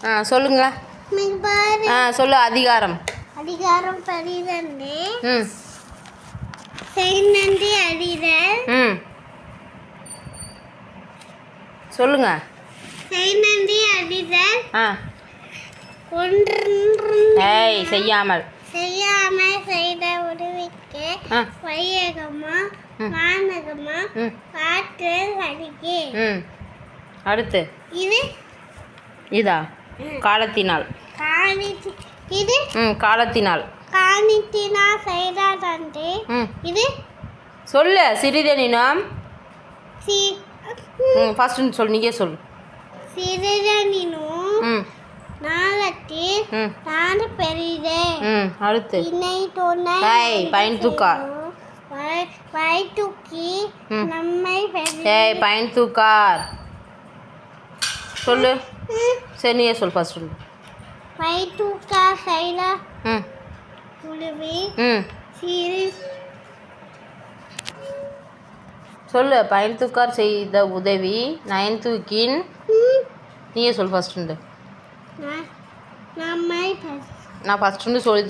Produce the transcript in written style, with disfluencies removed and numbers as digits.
சொல்லுங்க. சொல்லு. அதிகாரம். அதிகாரம் 12. செய்நன்றி அறிதல். சொல்லுங்க. செய்நன்றி அறிதல். செய்யாமல் செய்த உதவிக்கு வையகமா வானகமா காற்றல் அடிக்கே. அடுத்து இது இதா காலத்தினால். இது காலத்தினால் செய்தாதன்றே. இது சொல்லு. சிறிதெனினும் ஃபர்ஸ்ட் சொல்லு. நீங்க சொல்லு. சிறிதெனினும் நாளத்தில் நான் பெரிதே. அடுத்து இணை துணை பயன் தூக்கார். தூக்கி நம்மை பயன் தூக்கார். சொல்லு. சரி நீயே சொல். ஃபர்ஸ்ட் சொல்லு. தூக்கார் செய்த உதவி சொல்லு. பயன் தூக்கார் செய்த உதவி நயன் தூக்கின். நீயே சொல் ஃபர்ஸ்ட். நம்மை நான் ஃபர்ஸ்ட் சொல்லி